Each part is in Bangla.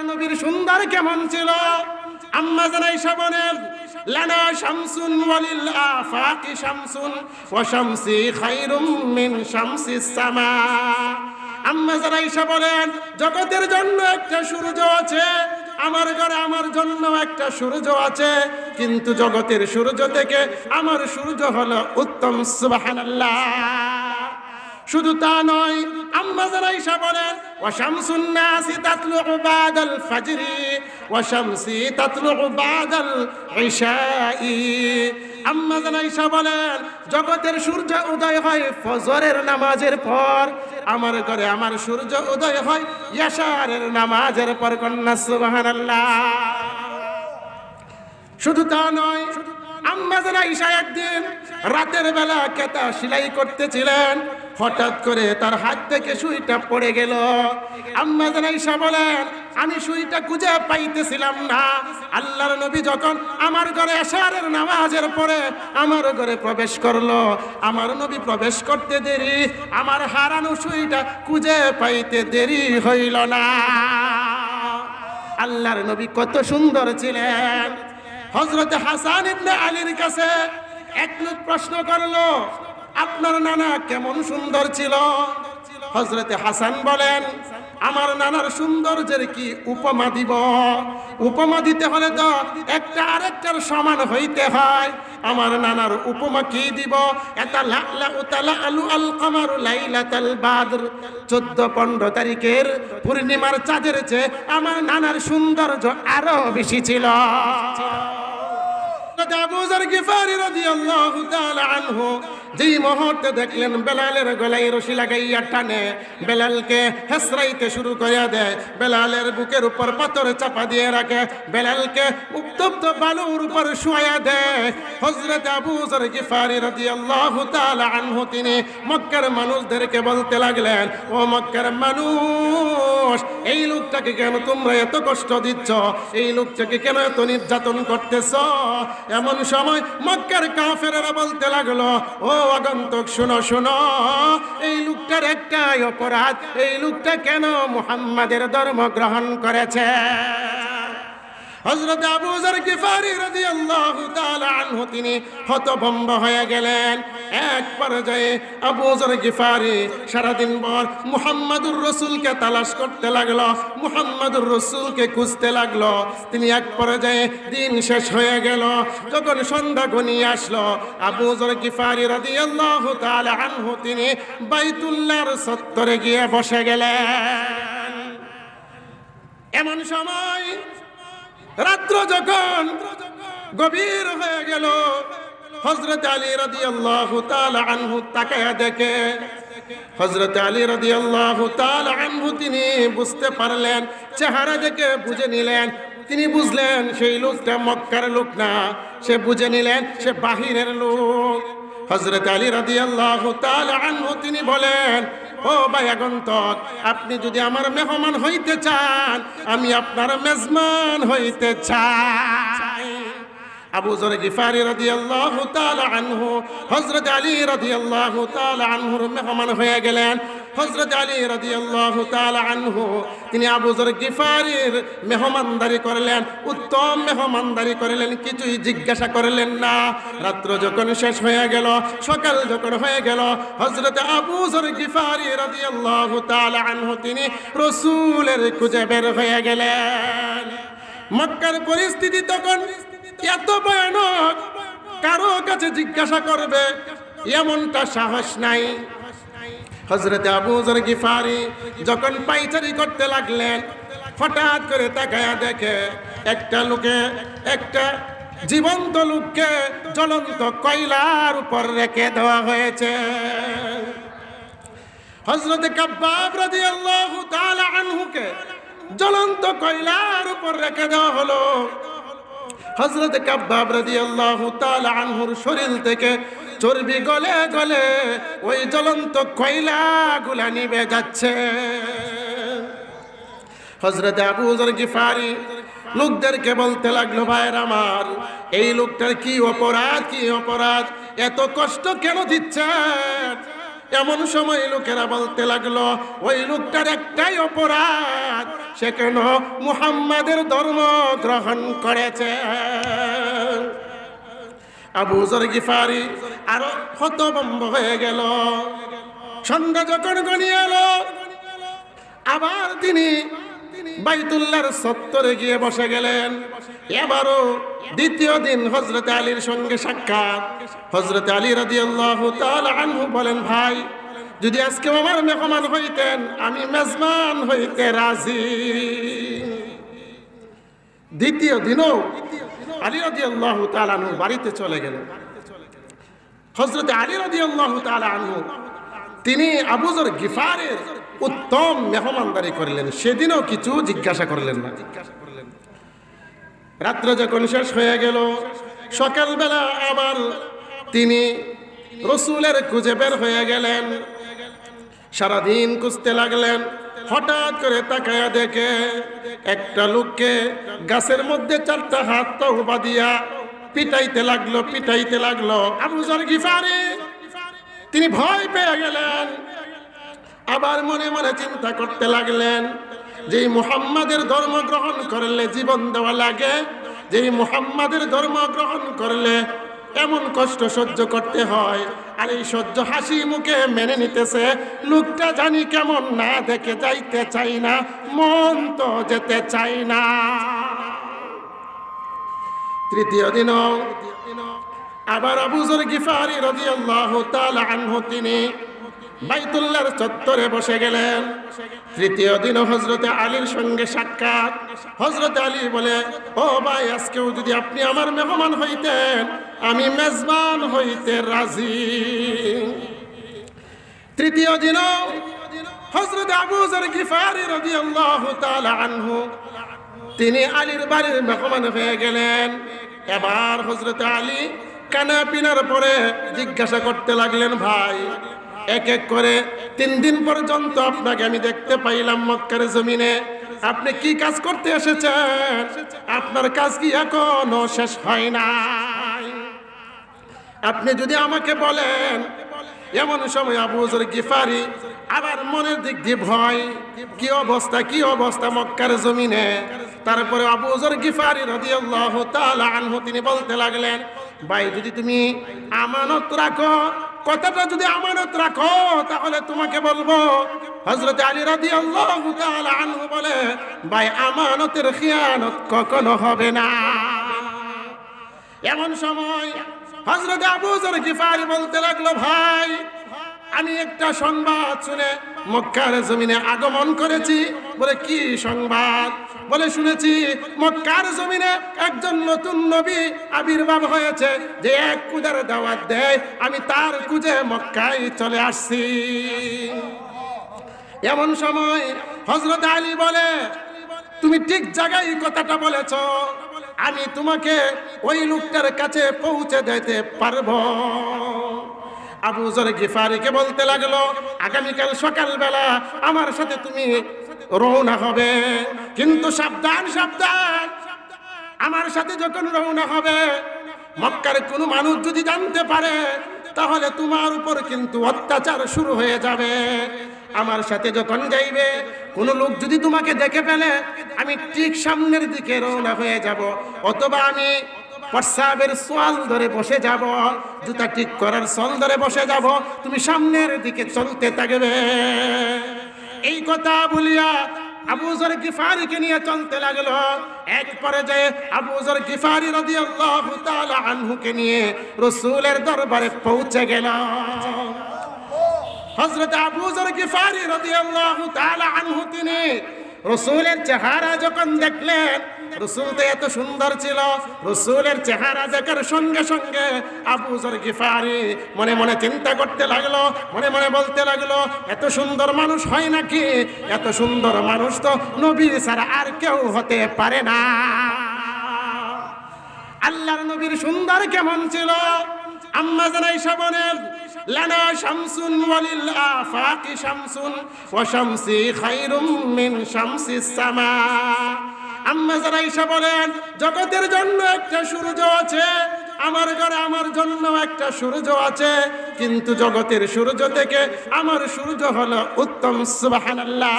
নবীর সুন্দর কেমন ছিল? আম্মা জান আয়েশা বলেন, লানা শামসুন ওয়ালিল আফাকি শামসুন ওয়া শামসি খায়রুম মিন শামসিস সামা। আম্মা জান আয়েশা বলেন, জগতের জন্য একটা সূর্য আছে, আমার ঘরে আমার জন্য একটা সূর্য আছে, কিন্তু জগতের সূর্য থেকে আমার সূর্য হলো উত্তম। সুবহানাল্লাহ। শুধু তা নয়, আম্মা জান আয়েশা বলেন, ওয়া শামসুন নাসি তাতলুউ বাদাল ফাজরি ওয়া শামসি তাতলুউ বাদাল ইশাই। আম্মা জান আয়েশা বলেন, জগতের সূর্য উদয় হয় ফজরের নামাজের পর, আমার ঘরে আমার সূর্য উদয় হয় ইশারের নামাজের পর। কন্যা সুবহানাল্লাহ। শুধু তা নয়, আম্মা জান আয়েশা একদিন রাতের বেলা কেতা সেলাই করতেছিলেন, হঠাৎ করে তার হাত থেকে সুইটা পড়ে গেল। আম্মা জান আয়েশা বলেন, আমি সুইটা খুঁজে পাইতেছিলাম না। আল্লাহর নবী যখন আমার ঘরে এশারের নামাজের পরে আমার ঘরে প্রবেশ করলো, আমার নবী প্রবেশ করতে দেরি, আমার হারানো সুইটা খুঁজে পাইতে দেরি হইল না। আল্লাহর নবী কত সুন্দর ছিলেন। হযরত হাসান ইবনে আলীর কাছে এক লোক প্রশ্ন করলো, আপনার নানা কেমন সুন্দর ছিল? হযরত হাসান বলেন, আমার নানার সৌন্দর্যের কি উপমা দিব? উপমা দিতে হলে তো একটা আরেকটার সমান হইতে হয়। আমার নানার উপমা কি দিব? এটা লালা উতালা আলু আল কামারু লাইলাতাল বাদর, 14-15 তারিখের পূর্ণিমার চাঁদের চেয়ে আমার নানার সৌন্দর্য আরো বেশি ছিল। আবু যর গিফারি রাদিয়াল্লাহু তাআলা আনহু যেই মুহূর্তে দেখলেন বেলালের গলায় রশি লাগাইয়া টানে, বেলালকে হেসরাইতে শুরু করে দেয়, বেলালের বুকের উপর পাথর চাপা দিয়ে রাখে, বেলালকে উত্তপ্ত বালুর উপর শুয়াইয়া দেয়। হযরত আবু যর গিফারি রাদিয়াল্লাহু তাআলা আনহু তিনি মক্কার মানুষদেরকে বলতে লাগলেন, ও মক্কার মানুষ, এই লোকটাকে কেন তোমরা এত কষ্ট দিচ্ছ? এই লোকটাকে কেন এত নির্যাতন করতেছ? এমন সময় মক্কার কাফেররা বলতে লাগলো, ও আগন্তুক শুনো শুনো, এই লোকটার একটাই অপরাধ, এই লোকটা কেন মুহাম্মাদের ধর্ম গ্রহণ করেছে? হযরত আবু যর গিফারি রাদিয়াল্লাহু তাআলা আনহু তিনি হতভম্ব হয়ে গেলেন। এক পর্যায়ে আবু যর গিফারি সারাদিন ভর মুহাম্মাদুর রাসূলকে তালাশ করতে লাগলো, মুহাম্মাদুর রাসূলকে খুঁজতে লাগলো। তিনি এক পর্যায়ে দিন শেষ হয়ে গেল, যখন সন্ধ্যা ঘনিয়ে আসলো, আবু যর গিফারি রাদিয়াল্লাহু তাআলা আনহু তিনি বাইতুল্লাহর চত্বরে গিয়ে বসে গেলেন। এমন সময় রাত্র যখন গভীর হয়ে গেল, হযরত আলী রাদিয়াল্লাহু তাআলা আনহু তাকায়া দেখে, হযরত আলী রাদিয়াল্লাহু তাআলা আনহু তিনি বুঝতে পারলেন, চেহারা দেখে বুঝে নিলেন, তিনি বুঝলেন সেই লোকটা মক্কার লোক না, সে বুঝে নিলেন সে বাহিরের লোক। হযরত আলী রাদিয়াল্লাহু তাআলা আনহু তিনি বলেন, ও ভাই আগন্তুক, আপনি যদি আমার মেহমান হইতে চান, আমি আপনার মেজবান হইতে চাই। আবু যর গিফারি রাদিয়াল্লাহু তাআলা আনহু হযরত আলী রাদিয়াল্লাহু তাআলা আনহুর মেহমান হয়ে গেলেন। হযরত আলী রাদিয়াল্লাহু তাআলা আনহু তিনি আবু যর গিফারির মেহমানদারি করলেন, উত্তম মেহমানদারি করলেন, কিছুই জিজ্ঞাসা করলেন না। রাত্র যখন শেষ হয়ে গেল, সকাল যখন হয়ে গেল, হযরত আবু যর গিফারি রাদিয়াল্লাহু তাআলা আনহু তিনি রাসূলের খুঁজে বের হয়ে গেলেন। মক্কার পরিস্থিতি তখন এত ভয়ানক, কারো কাছে জিজ্ঞাসা করবে এমনটা সাহস নাই। হযরত আবু যর গিফারি যখন পায়চারি করতে লাগলেন, হঠাৎ করে তাকায়া দেখে একটা লোকে, একটা জীবন্ত লোককে জ্বলন্ত কয়লার উপর রেখে দেওয়া হয়েছে। হযরত কাব্বাব রাদিয়াল্লাহু তাআলা আনহুকে জ্বলন্ত কয়লার উপর রেখে দেওয়া হলো। হযরত কাব্বাব রাদিয়াল্লাহু তাআলা আনহুর শরীর থেকে চর্বি গলে গলে ওই জ্বলন্ত কয়লাগুলা নিভে যাচ্ছে। হযরত আবু যর গিফারি লোকদেরকে বলতে লাগলো, ভাইয়ের আমার, এই লোকটার কি অপরাধ, কি অপরাধ, এত কষ্ট কেন দিচ্ছেন? এমন সময় লোকেরা বলতে লাগলো, ওই লোকটার একটাই অপরাধ, সে কেন মুহাম্মাদের ধর্ম গ্রহণ করেছে। আবু যর গিফারি আরো হতভম্ব হয়ে গেল। সন্ধ্যা যখন ঘনিয়ে এলো, আবার তিনি বাইতুল্লাহর চত্বরে গিয়ে বসে গেলেন। এবারও দ্বিতীয় দিন হযরত আলীর সঙ্গে সাক্ষাৎ। হযরত আলী রাদিয়াল্লাহু তাআলা আনহু বলেন, ভাই যদি আজকে আমার মেহমান হইতেন, আমি মেজবান হইতে রাজি। দ্বিতীয় দিনও আলী রাদিয়াল্লাহু তাআলা আনহু বাড়িতে চলে গেলেন। হযরত আলী রাদিয়াল্লাহু তাআলা আনহু তিনি আবু যর গিফারের উত্তম মেহমানদারি করলেন। সেদিনও কিছু জিজ্ঞাসা করলেন না। রাত্র যখন শেষ হয়ে গেল, সকালবেলা আবার তিনি রসুলের খুঁজে বের হয়ে গেলেন। সারাদিন খুঁজতে লাগলেন। হঠাৎ করে তাকায়া দেখে একটা লোককে গাছের মধ্যে 4টা হাত তওবা দিয়া পিটাইতে লাগলো আবু যর গিফারি। তিনি ভয় পেয়ে গেলেন। আবার মনে মনে চিন্তা করতে লাগলেন, যে মুহাম্মাদের ধর্ম গ্রহণ করলে জীবন দেওয়া লাগে, যে মুহাম্মাদের ধর্ম গ্রহণ করলে এমন কষ্ট সহ্য করতে হয়, আর এই সহ্য হাসি মুখে মেনে নিতেছে। লোকটা জানি কেমন, না দেখে যাইতে চাই না, মন তো যেতে চাই না। তৃতীয় দিন আবার আবু যর গিফারি রাদিয়াল্লাহু তাআলা আনহু তিনি বাইতুল্লাহর চত্বরে বসে গেলেন। তৃতীয় দিন হযরত আলীর সঙ্গে সাক্ষাৎ। হযরত আলী বলে, ও ভাই, আজকেও যদি আপনি আমার মেহমান হইতেন, আমি মেজবান হইতে রাজি। তৃতীয় দিন হযরত আবু যর গিফারি রাদিয়াল্লাহু তাআলা আনহু তিনি আলীর বাড়ির মেহমান হয়ে গেলেন। এবার হযরত আলী কানা পিনার পরে জিজ্ঞাসা করতে লাগলেন, ভাই এক এক করে 3 দিন পর্যন্ত আপনাকে আমি দেখতে পাইলাম মক্কার জমিনে। আপনি কি কাজ করতে এসেছেন? আপনার কাজ কি এখনো শেষ হয় নাই? আপনি যদি আমাকে বলেন। এমন সময় আবু যর গিফারি আবার মনের দিক দিয়ে ভয়, কি অবস্থা মক্কার জমিনে। তারপরে আবু যর গিফারি রাদিয়াল্লাহু তাআলা আনহু তিনি বলতে লাগলেন, ভাই যদি তুমি আমানত রাখো, কথাটা যদি আমানত রাখো, তাহলে তোমাকে বলবো। হযরত আলী রাদিয়াল্লাহু তাআলা আনহু বলে, ভাই আমানতের খিয়ানত কখনো হবে না। এমন সময় হযরত আবু যর গিফারি বলতে লাগলো, ভাই আমি একটা সংবাদ শুনে মক্কার জমিনে আগমন করেছি। বলে, কি সংবাদ? বলে, শুনেছি মক্কার জমিনে একজন নতুন নবী আবির্ভাব হয়েছে, যে এক কুদের দাওয়াত দেয়, আমি তার কুজে মক্কায় চলে আসছি। এমন সময় হযরত আলী বলে, তুমি ঠিক জায়গায় কথাটা বলেছ, আমি তোমাকে ওই লোকটার কাছে পৌঁছে দিতে পারবো। আবু যর গিফারিকে বলতে লাগলো, আগামীকাল সকালবেলা আমার সাথে তুমি রওনা হবে, কিন্তু সাবধান, আমার সাথে যখন রওনা হবে, মক্কার কোনো মানুষ যদি জানতে পারে, তাহলে তোমার উপর কিন্তু অত্যাচার শুরু হয়ে যাবে। আমার সাথে যখন যাইবে, কোন লোক যদি তোমাকে দেখে ফেলে, আমি ঠিক সামনের দিকে রওনা হয়ে যাব, অথবা আমি প্রস্রাবের সোয়াল ধরে বসে যাব, জুতা ঠিক করার সল ধরে বসে যাব, তুমি সামনের দিকে চলতে থাকবে। এই কথা বলিয়া আবু যর গিফারিকে নিয়ে চলতে লাগলো। এক পর্যায়ে আবু যর গিফারি রাদিয়াল্লাহু তাআলা আনহুকে নিয়ে রাসূলের দরবারে পৌঁছে গেল। হযরত আবু যর গিফারি রাদিয়াল্লাহু তাআলা আনহু তিনি রাসূলের চেহারা যখন দেখলেন, রাসূল তো এত সুন্দর ছিল, রাসূলের চেহারা দেখার সঙ্গে সঙ্গে আবু যর গিফারি মনে মনে চিন্তা করতে লাগলো, মনে মনে বলতে লাগলো, এত সুন্দর মানুষ হয় নাকি? এত সুন্দর মানুষ তো নবী ছাড়া আর কেউ হতে পারে না। আল্লাহর নবীর সুন্দর কেমন ছিল? আম্মা জান আয়েশা বলেন, লানা শামসুন ওয়ালিল আফাকি শামসুন ওয়া শামসি খায়রুম মিন শামসিস সামা। আম্মা জান আয়েশা বলেন, জগতের জন্য একটা সূর্য আছে, আমার ঘরে আমার জন্য একটা সূর্য আছে, কিন্তু জগতের সূর্য থেকে আমার সূর্য হলো উত্তম। সুবহানাল্লাহ।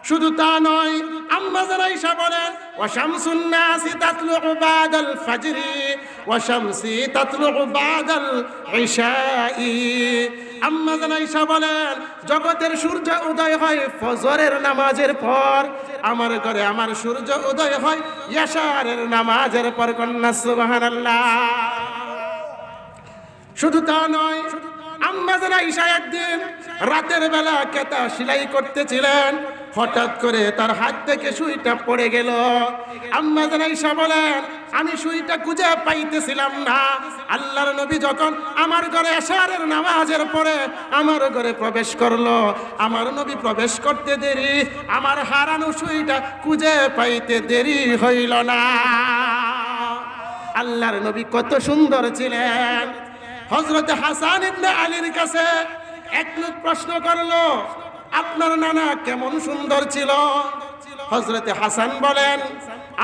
শুধু তা নয়, আম্মা জান আয়েশা বলেন ওয়া শামসুন নাসি তাতলুউ বাদাল ফাজরি ওয়া শামসি তাতলুউ বাদাল ইশাই। আম্মা জান আয়েশা বলেন জগতের সূর্য উদয় হয় ফজরের নামাজের পর, আমার ঘরে আমার সূর্য উদয় হয় ইশারের নামাজের পর। কন্যা সুবহানাল্লাহ। শুধু তা নয়, আম্মা জান আয়েশা একদিন রাতের বেলা কেতা সেলাই করতেছিলেন, হঠাৎ করে তার হাত থেকে সুইটা পড়ে গেল। আম্মা জান আয়েশা বলেন আমি সুইটা খুঁজে পাইতেছিলাম না। আল্লাহর নবী যখন আমার ঘরে এশারের নামাজের পরে আমার ঘরে প্রবেশ করলো, আমার নবী প্রবেশ করতে দেরি, আমার হারানো সুইটা খুঁজে পাইতে দেরি হইল না। আল্লাহর নবী কত সুন্দর ছিলেন। হযরত হাসান ইবনে আলীর কাছে এক লোক প্রশ্ন করলো আপনার নানা কেমন সুন্দর ছিল? হযরত হাসান বলেন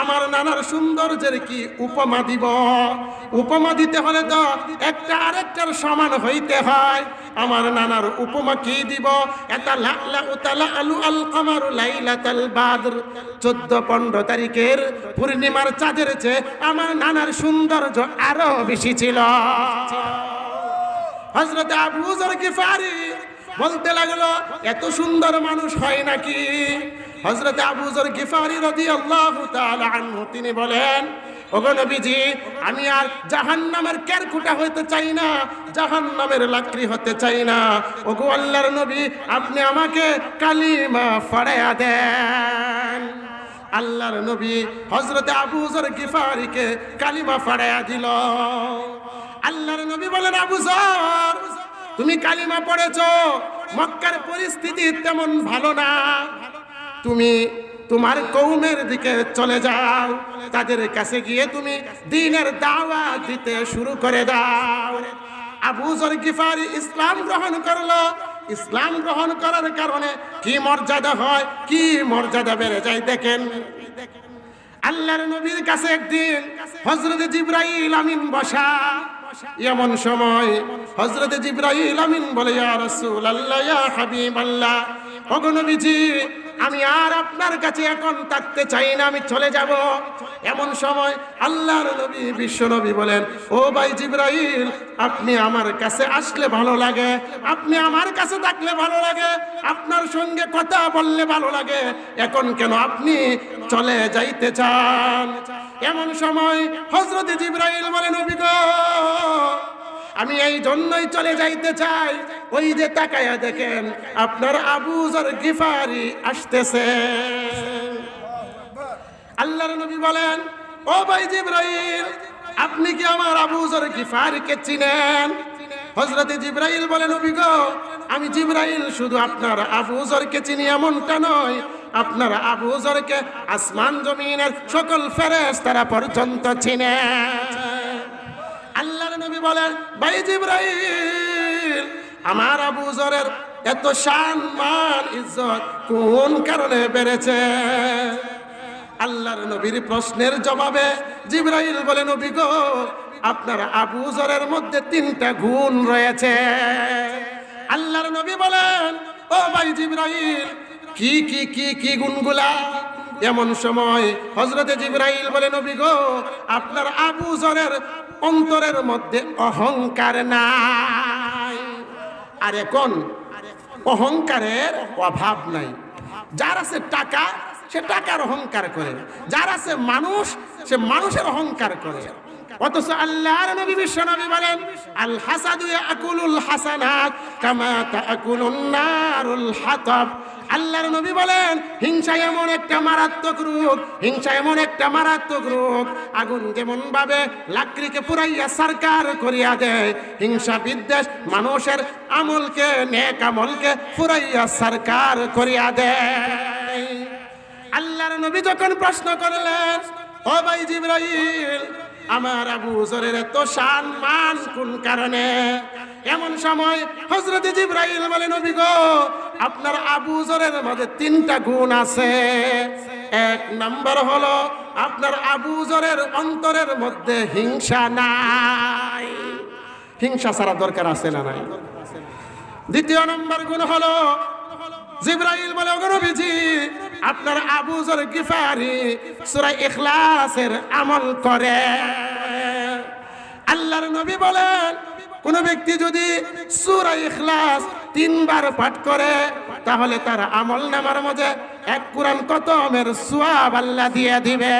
আমার নানার সৌন্দর্যের কি উপমা দিব? উপমা দিতে হলে তো একটা আরেকটার সমান হইতে হয়। আমার নানার উপমা কি দিব? এটা লালা উতালা আলু আল কামারু লাইলাতাল বাদর, 14-15 তারিখের পূর্ণিমার চাঁদের চেয়ে আমার নানার সৌন্দর্য আরো বেশি ছিল। হযরত আবু যর গিফারি বলতে লাগলো এত সুন্দর মানুষ হয় নাকি? হযরত আবু যর গিফারি রাদিয়াল্লাহু তাআলা আনহু তিনি বলেন ওগো নবীজি আমি আর জাহান্নামের কেরকুটা হতে চাই না, জাহান্নামের লাকড়ি হতে চাই না। ওগো আল্লাহর নবী আপনি আমাকে কালিমা পড়ায়া দেন। আল্লাহর নবী হযরত আবু যর গিফারিকে কালিমা পড়ায়া দিল। আল্লাহর নবী বলেন আবু যর তুমি কালিমা পড়েছো, মক্কার পরিস্থিতি তেমন ভালো না, তুমি তোমার কওমের দিকে চলে যাও, তাদের কাছে গিয়ে তুমি দ্বীনের দাওয়াত দিতে শুরু করে দাও। আবু যর গিফারি ইসলাম গ্রহণ করলো। ইসলাম গ্রহণ করার কারণে কি মর্যাদা হয়, কি মর্যাদা বেড়ে যায় দেখেন। আল্লাহর নবীর কাছে একদিন হযরত জিবরাইল আমিন বসা। এমন সময় হযরত জিবরাইল আমিন বলে ইয়া রাসূলুল্লাহ ইয়া হাবিবাল্লাহ, ওগো নবীজি আমি আর আপনার কাছে এখন থাকতে চাই না, আমি চলে যাব। এমন সময় আল্লাহর নবী বিশ্ব নবী বলেন ও ভাই জিবরাইল আপনি আমার কাছে আসলে ভালো লাগে, আপনি আমার কাছে থাকলে ভালো লাগে, আপনার সঙ্গে কথা বললে ভালো লাগে, এখন কেন আপনি চলে যাইতে চান? এমন সময় হযরত জিবরাইল বলেন নবী গো আমি এই জন্যই চলে যাইতে চাই, ওই যে তাকায়া দেখেন আপনার আবু যর গিফারি আসতেছে। আল্লাহর নবী বলেন ও ভাই জিবরাইল আপনি কি আমার আবু যর গিফারিকে চিনেন? হযরত জিবরাইল বলেন নবী গো আমি জিবরাইল শুধু আপনার আবু যরকে চিনি এমনটা নয়, আপনার আবু যরকে আসমান জমিনের সকল ফেরেশতারা পর্যন্ত চিনে। আল্লাহর নবী বলেন ভাই জিবরাইল আমার আবু যরের এত শান মান ইজ্জত কোন কারণে বেড়েছে? আল্লাহর নবীর প্রশ্নের জবাবে জিবরাইল বলে নবী গো আপনার আবু যরের মধ্যে 3টা গুণ রয়েছে। আল্লাহর নবী বলেন ও ভাই জিবরাইল কি কি কি কি গুণগুলা? এমন সময় হযরত জিবরাইল বলে নবী গো আপনার আবু যরের অন্তরের মধ্যে অহংকার নাই। আর এখন অহংকারের অভাব নাই। যার আছে টাকা সে টাকার অহংকার করে, যার আছে মানুষ সে মানুষের অহংকার করে। অথচ আল্লাহর নবী বিশ্ব নবী বলেন আল হাসাদু ইয়াকুলুল হাসানাত কামা তাকুলুন নারুল হাতাব। আল্লাহর নবী বলেন হিংসা এমন একটা মারাত্মক রোগ, হিংসা এমন একটা মারাত্মক রোগ, আগুন যেমন ভাবে লাকড়িকে পুরাইয়া সরকার করিয়া দেয়, হিংসা বিদ্বেষ মানুষের আমলকে নেক আমলকে পুরাইয়া সরকার করিয়া দেয়। আল্লাহর নবী যখন প্রশ্ন করলেন ও ভাই জিবরাইল আমার আবু যরের এত শান মান কোন কারণে? এমন সময় হযরত জিবরাইল বলেন নবী গো আপনার আবু যরের মধ্যে 3টা গুণ আছে। 1 নাম্বার হলো আপনার আবু যরের অন্তরের মধ্যে হিংসা নাই। হিংসা ছাড়া দরকার আছে না নাই? 2 নম্বর গুণ হলো জিবরাইল বলে ওগো নবীজি আপনার আবু যর গিফারি সূরা ইখলাসের আমল করে। আল্লাহর নবী বলেন, কোন ব্যক্তি যদি সূরা ইখলাস 3 বার পাঠ করে তাহলে তার আমল নামার মধ্যে 1 কোরআন খতমের সওয়াব আল্লাহ দিয়ে দিবে।